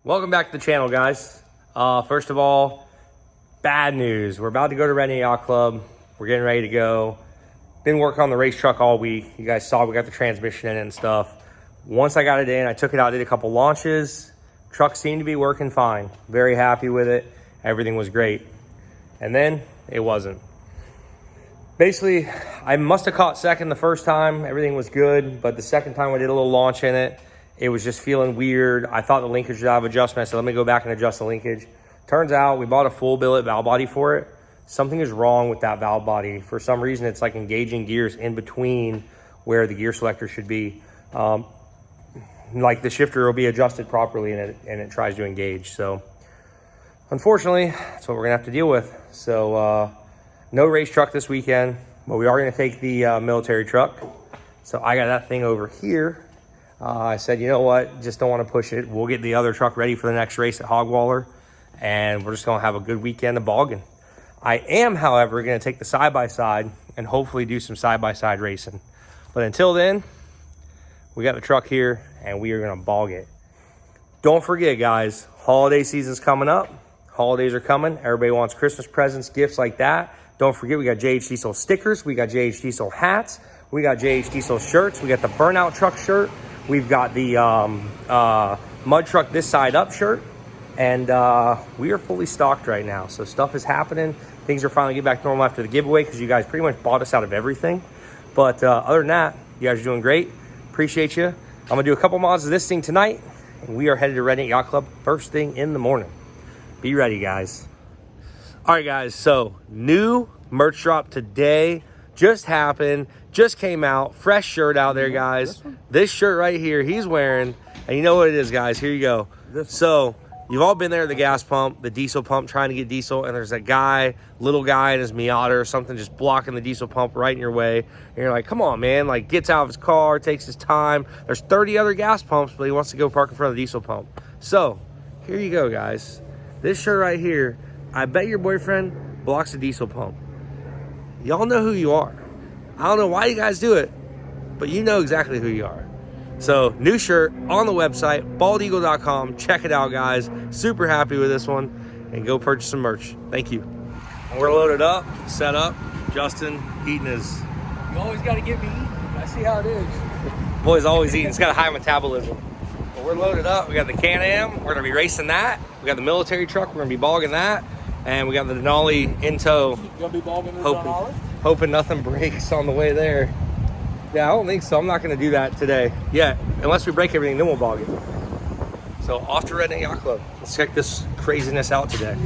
Welcome back to the channel, guys. First of all, bad news. We're about to go to Redneck Yacht Club. We're getting ready to go. Been working on the race truck all week. You guys saw we got the transmission in it and stuff. Once I got it in, I took it out, did a couple launches. Truck seemed to be working fine. Very happy with it. Everything was great. And then it wasn't. Basically, I must have caught second the first time. Everything was good, but the second time I did a little launch in it, it was just feeling weird. I thought the linkage was out of adjustment, so let me go back and adjust the linkage. Turns out we bought a full billet valve body for it. Something is wrong with that valve body. For some reason, it's like engaging gears in between where the gear selector should be. Like the shifter will be adjusted properly and it tries to engage. So unfortunately, that's what we're gonna have to deal with. So no race truck this weekend, but we are gonna take the military truck. So I got that thing over here. I said, you know what, just don't want to push it. We'll get the other truck ready for the next race at Hogwaller, and we're just going to have a good weekend of bogging. I am, however, going to take the side-by-side and hopefully do some side-by-side racing. But until then, we got the truck here, and we are going to bog it. Don't forget, guys, holiday season's coming up. Holidays are coming. Everybody wants Christmas presents, gifts like that. Don't forget, we got JH Diesel stickers. We got JH Diesel hats. We got JH Diesel shirts. We got the Burnout Truck shirt. We've got the Mud Truck This Side Up shirt, and we are fully stocked right now. So stuff is happening. Things are finally getting back to normal after the giveaway because you guys pretty much bought us out of everything. But other than that, you guys are doing great. Appreciate you. I'm going to do a couple mods of this thing tonight, and we are headed to Redneck Yacht Club first thing in the morning. Be ready, guys. All right, guys, so new merch drop today. Just happened, just came out, fresh shirt out there, guys. This shirt right here he's wearing, and you know what it is, guys. Here you go. So you've all been there at the gas pump, the diesel pump, trying to get diesel, and there's a guy, little guy in his Miata or something, just blocking the diesel pump right in your way. And you're like, come on, man. Like, gets out of his car, takes his time. There's 30 other gas pumps, but he wants to go park in front of the diesel pump. So here you go, guys. This shirt right here, I bet your boyfriend blocks a diesel pump. Y'all know who you are. I don't know why you guys do it, but you know exactly who you are. So new shirt on the website, baldeagle.com. Check it out, guys. Super happy with this one, and go purchase some merch. Thank you. We're loaded up, set up. Justin eating his. You always got to get me eating. I see how it is. Boy's always eating. It's got a high metabolism. But we're loaded up. We got the Can-Am. We're gonna be racing that. We got the military truck. We're gonna be bogging that. And we got the Denali in tow. You gonna be bogging this Denali? Hoping nothing breaks on the way there. Yeah, I don't think so. I'm not going to do that today. Yeah, unless we break everything, then we'll bog it. So off to Redneck Yacht Club. Let's check this craziness out today.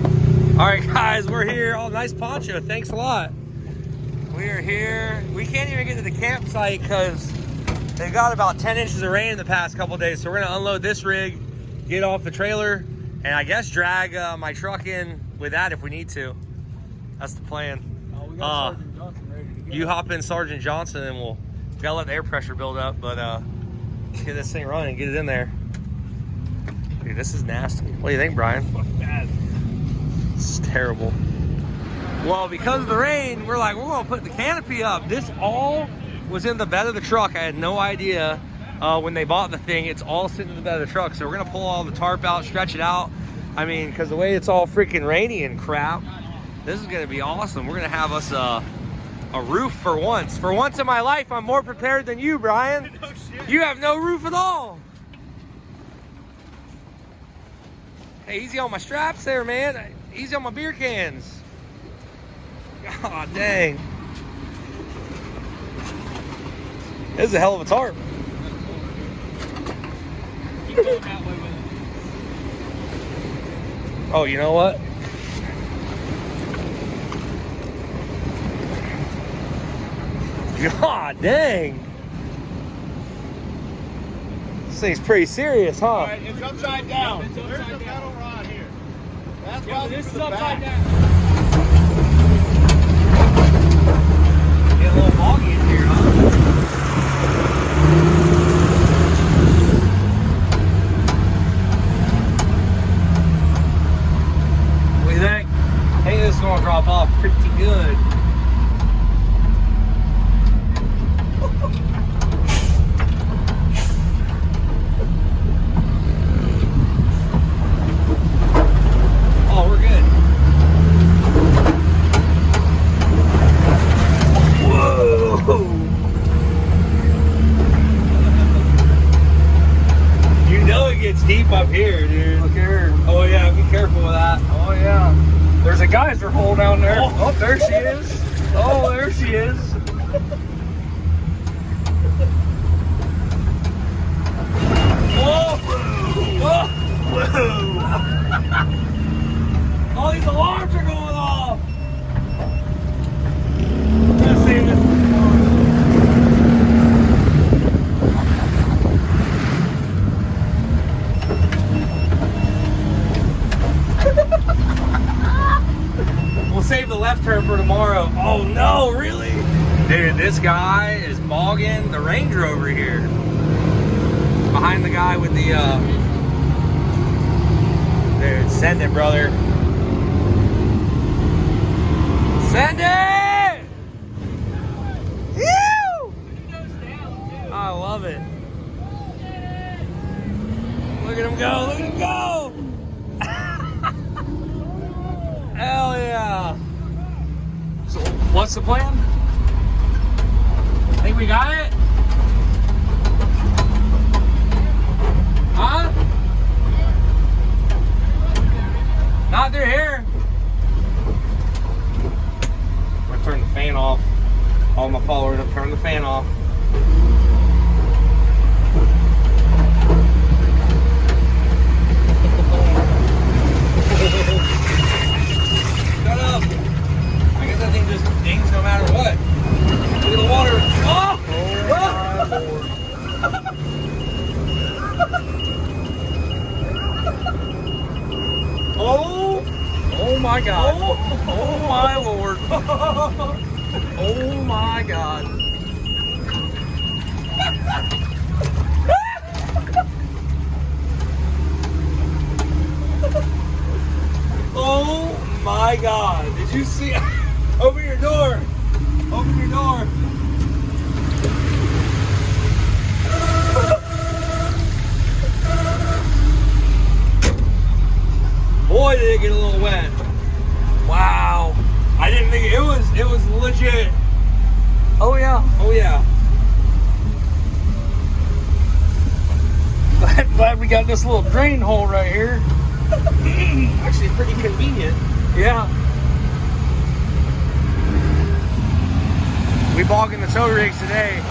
All right, guys, we're here. Oh, nice poncho. Thanks a lot. We're here. We can't even get to the campsite because they've got about 10 inches of rain in the past couple days. So we're going to unload this rig, get off the trailer, and I guess drag my truck in with that if we need to. That's the plan. Oh, we got Sergeant Johnson ready to go. You hop in Sergeant Johnson and we'll gotta let the air pressure build up, but get this thing running, get it in there. Dude, this is nasty. What do you think, Brian? Fuck bad. This is terrible. Well, because of the rain, we're like, we're gonna put the canopy up. This all was in the bed of the truck. I had no idea when they bought the thing. It's all sitting in the bed of the truck. So we're gonna pull all the tarp out, stretch it out. I mean, because the way it's all freaking rainy and crap, this is gonna be awesome. We're gonna have us a roof for once. For once in my life, I'm more prepared than you, Brian. No shit. You have no roof at all. Hey, easy on my straps there, man. Easy on my beer cans. God dang. This is a hell of a tarp. Keep going that way with it. Oh, you know what? God dang. This thing's pretty serious, huh? All right, it's upside down. It's upside down. Metal rod here. That's why this is upside down. Get a little foggy in here, huh? What do you think? I think this is going to drop off pretty good. up here, dude. Look here. Oh yeah, be careful with that. Oh yeah. There's a geyser hole down there. Oh, there she is. Oh, there she is. Whoa! Whoa! Whoa! All these alarms are going off. I'm gonna save this. We'll save the left turn for tomorrow. Oh no, really? Dude, this guy is bogging the Range Rover here. Behind the guy with the, dude, send it, brother. Send it! Woo! I love it. Look at him go, look at him go! Hell yeah. So, what's the plan? Think we got it? Huh? Not through here. I'm gonna turn the fan off. All my followers have turned the fan off. Shut up. I guess that thing just dings no matter what. Look at the water. Oh! Oh! Oh my God. Oh, Oh my Lord. Oh my God. Oh my God. Did you see? Open your door. Open your door. Boy, did it get a little wet. Wow. I didn't think it was legit. Oh yeah. Oh yeah. Glad we got this little drain hole right here. Actually pretty convenient. Yeah. We bogging the tow rigs today.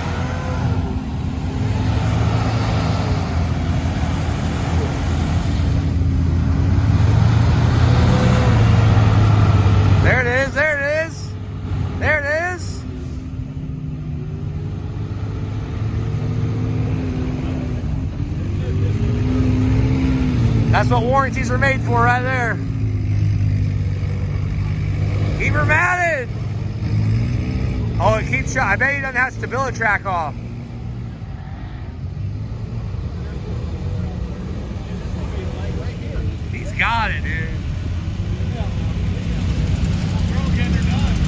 There it is, there it is. There it is. That's what warranties are made for right there. Keep her matted. Oh, it keeps shut. I bet he doesn't have stability track off. He's got it, dude.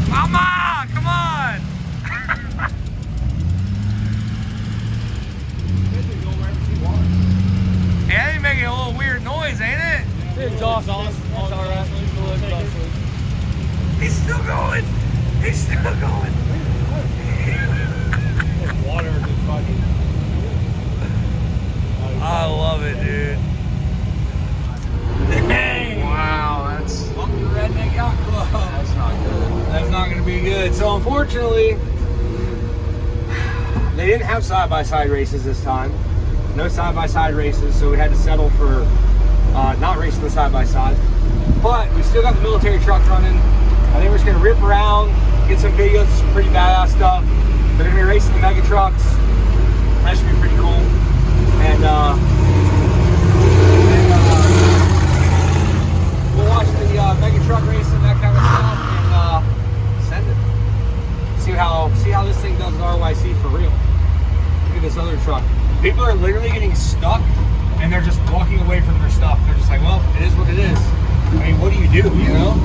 Mama, come on! Yeah, they making a little weird noise, ain't it? It's exhaust. It's all right. He's still going. He's still going. Water just fucking. I love it, dude. Dang. Wow, that's. Welcome to Redneck Yacht Club. That's not good. That's not going to be good. So unfortunately, they didn't have side-by-side races this time. No side-by-side races, so we had to settle for not racing the side-by-side. But we still got the military truck running. I think we're just going to rip around, get some videos of some pretty badass stuff. They're going to be racing the mega trucks. That should be pretty cool. And we'll watch the mega truck racing, that kind of stuff, and send it. See how this thing does at RYC for real. Look at this other truck. People are literally getting stuck, and they're just walking away from their stuff. They're just like, well, it is what it is. I mean, what do, you know?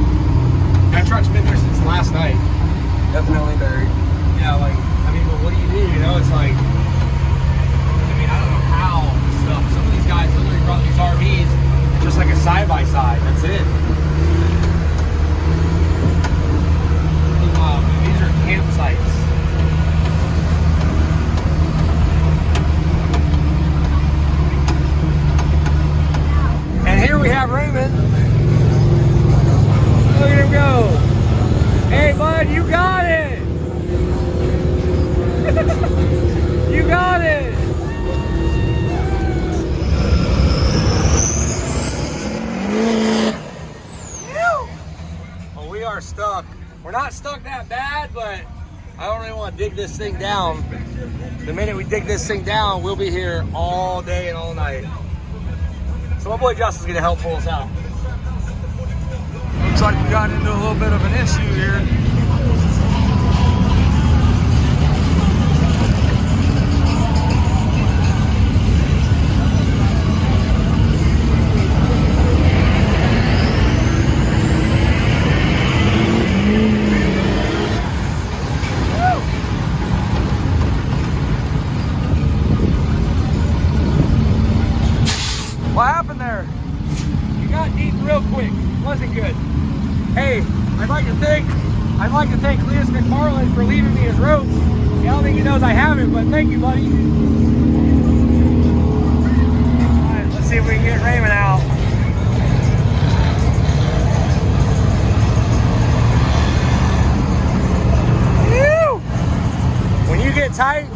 That truck's been there since last night. Definitely buried. Yeah, like, I mean, well, what do? You know, it's like, I mean, I don't know how stuff. Some of these guys literally brought these RVs just like a side-by-side. That's it. Wow, these are campsites. Raymond. Look at him go. Hey, bud, you got it. You got it. Well, we are stuck. We're not stuck that bad, but I don't really want to dig this thing down. The minute we dig this thing down, we'll be here all day and all night. So my boy Justin's gonna help pull us out. Looks like we got into a little bit of an issue here. What happened there? You got deep real quick. Wasn't good. Hey, I'd like to thank Cleus McFarland for leaving me his rope. I don't think he knows I have it, but thank you, buddy. All right, let's see if we can get Raymond out. Woo! When you get tight,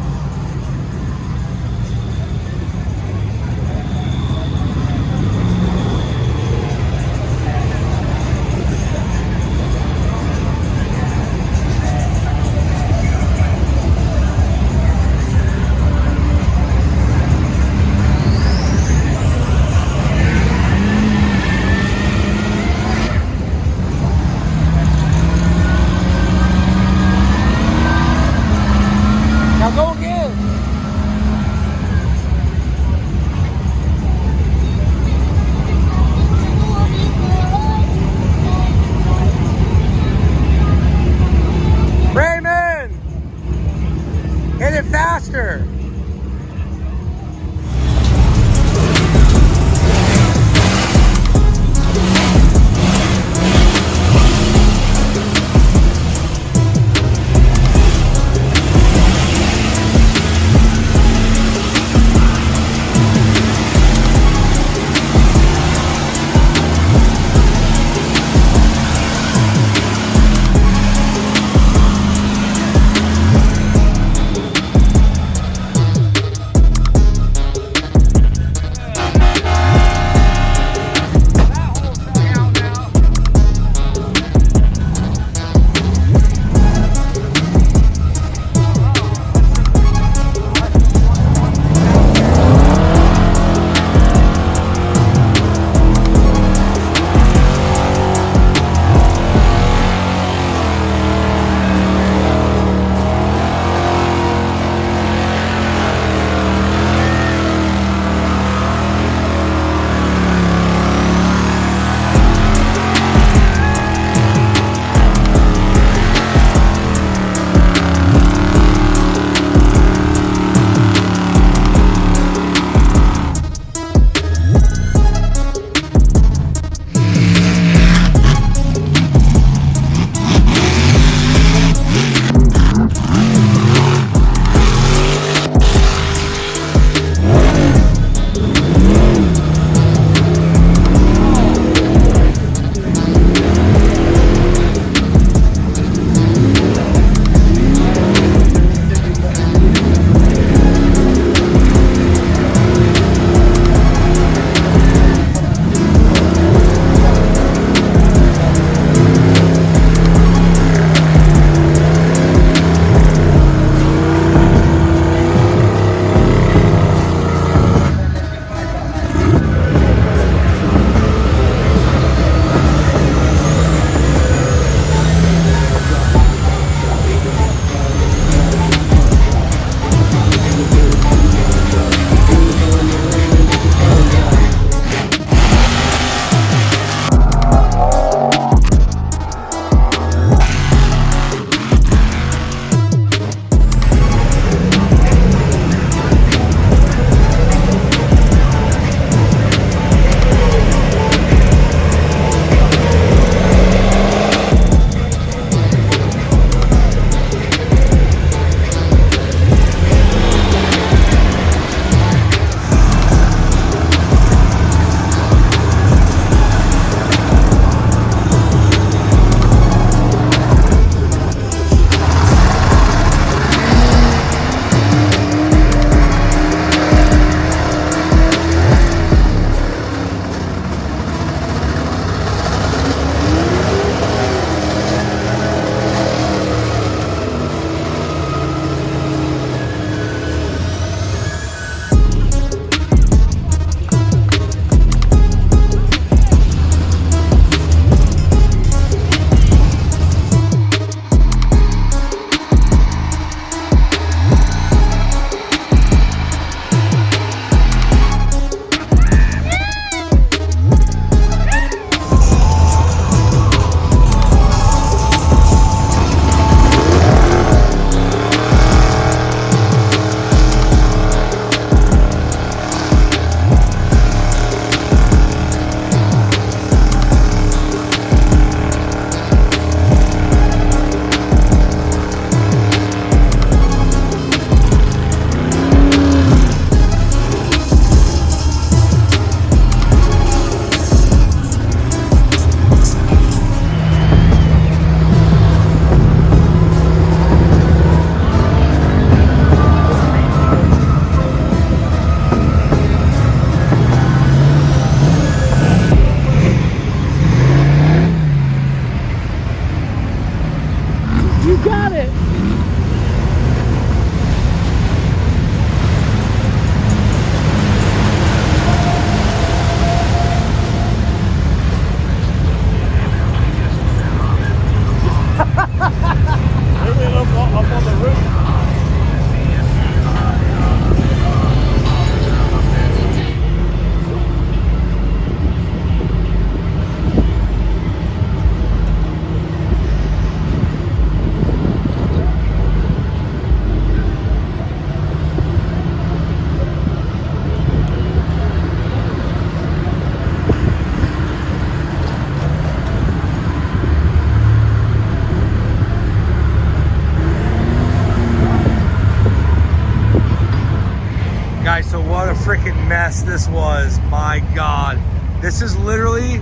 mess this was. My God. This is literally,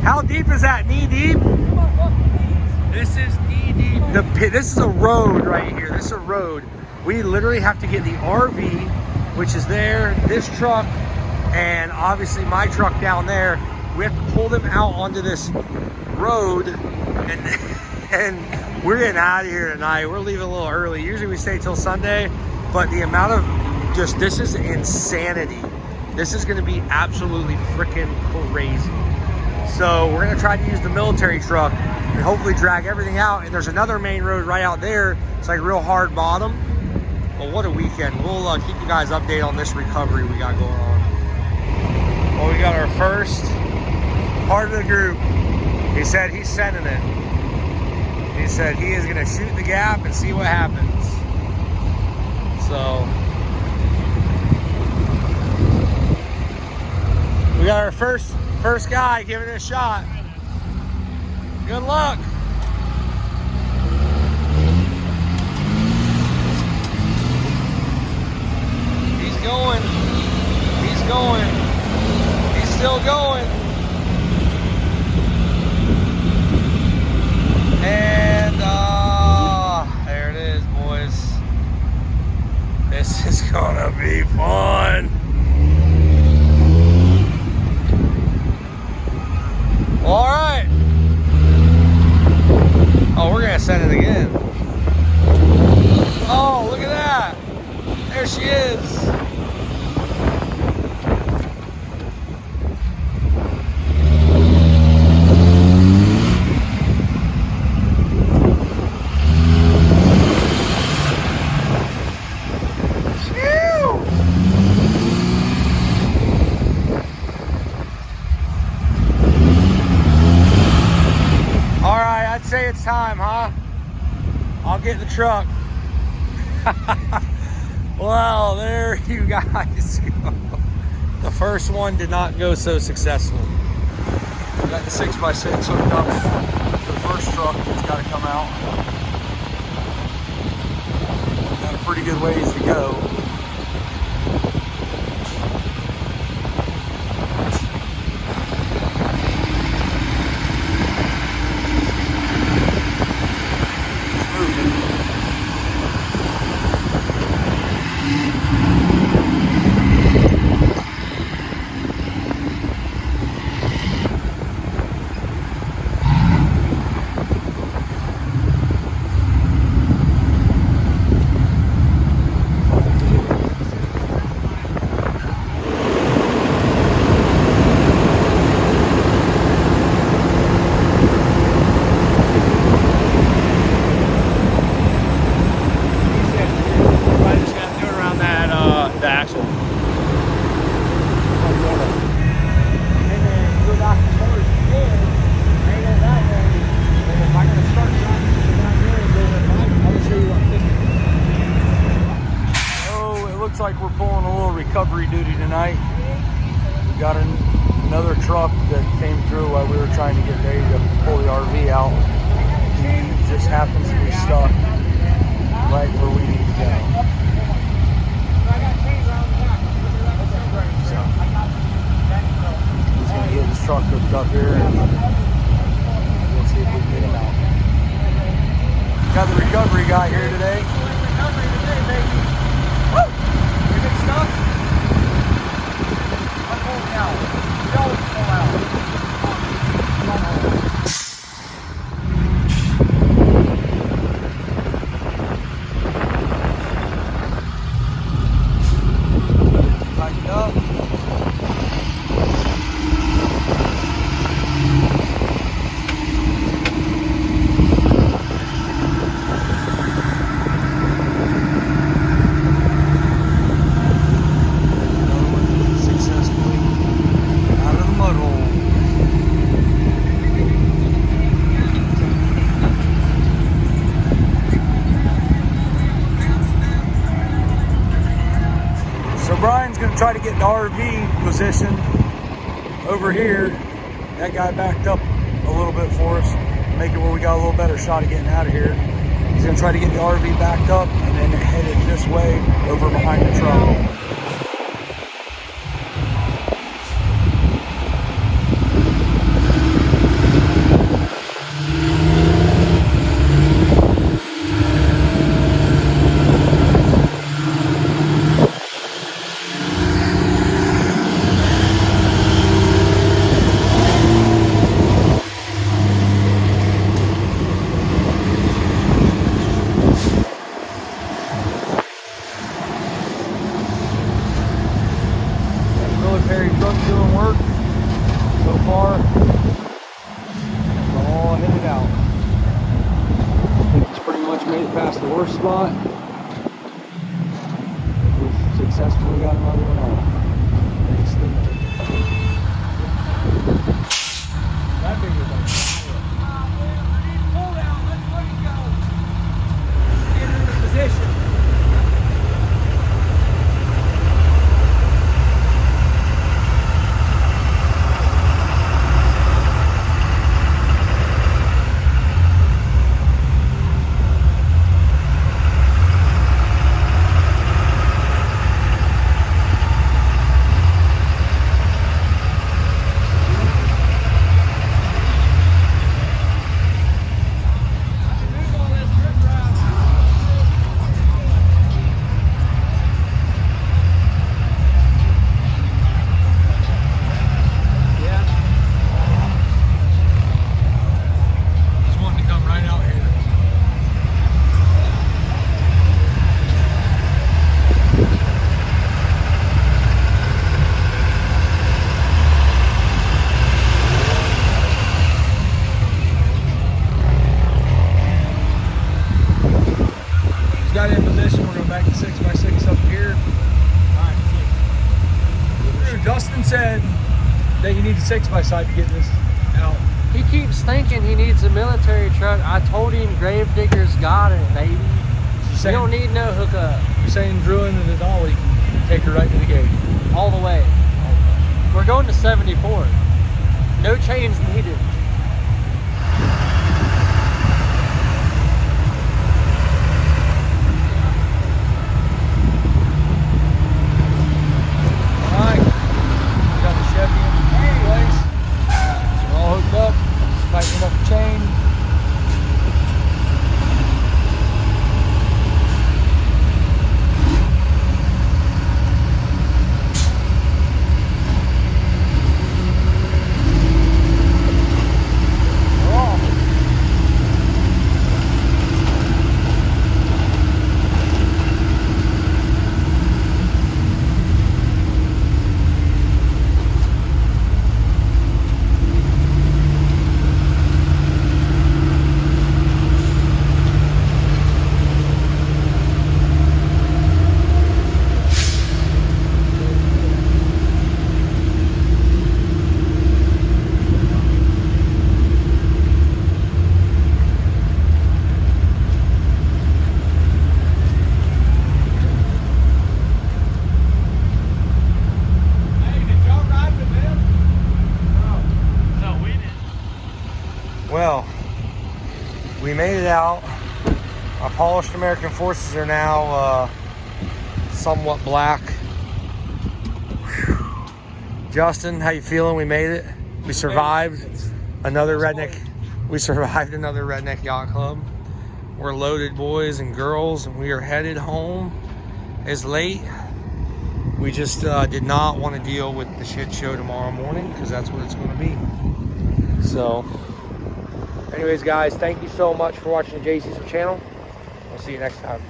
how deep is that? Knee deep? This is knee deep. This is a road right here. This is a road. We literally have to get the RV, which is there, this truck, and obviously my truck down there. We have to pull them out onto this road, and we're getting out of here tonight. We're leaving a little early. Usually we stay till Sunday, but the amount of this is insanity. This is gonna be absolutely freaking crazy. So we're gonna try to use the military truck and hopefully drag everything out. And there's another main road right out there. It's like real hard bottom. But what a weekend. We'll keep you guys updated on this recovery we got going on. Well, we got our first part of the group. He said he's sending it. He said he is gonna shoot the gap and see what happens. So we got our first guy giving it a shot. Good luck. He's going. He's going. He's still going. And there it is, boys. This is gonna be fun. All right. Oh, we're gonna send it again. Oh, look at that. There she is. Say it's time, huh? I'll get the truck. Well, there you guys go. The first one did not go so successful. We got the 6x6 hooked up to the first truck that's got to come out. Got a pretty good ways to go. Like we're pulling a little recovery duty tonight. We got another truck that came through while we were trying to get ready to pull the RV out. He just happens to be stuck right where we need to go. So he's gonna get his truck hooked up here and we'll see if we can get him out. Got the recovery guy here today. Recovery today, baby. Woo! Stuff. I'm pulling out. We always pull out. Tighten up. Brian's going to try to get the RV position over here. That guy backed up a little bit for us, make it where we got a little better shot of getting out of here. He's going to try to get the RV backed up and then headed this way over behind the truck. far. All headed out. I think it's pretty much made it past the worst spot. We've successfully got another one out. Thanks to that big was like pull down, let's let it go. Get into position. Got in position, we're going back to 6x6 up here. Dustin said that you need a 6x side to get this out. He keeps thinking he needs a military truck. I told him Gravedigger's got it, baby. You don't need no hookup. You're saying Drew into the dolly can take her right to the gate. All the way. We're going to 74. No change needed. Tightening up the chain. Well, we made it out. Our polished American forces are now somewhat black. Whew. Justin, how you feeling? We made it. We survived another redneck. We survived another Redneck Yacht Club. We're loaded, boys and girls, and we are headed home. It's late. We just did not want to deal with the shit show tomorrow morning because that's what it's going to be. So, anyways, guys, thank you so much for watching the JC's channel. We'll see you next time.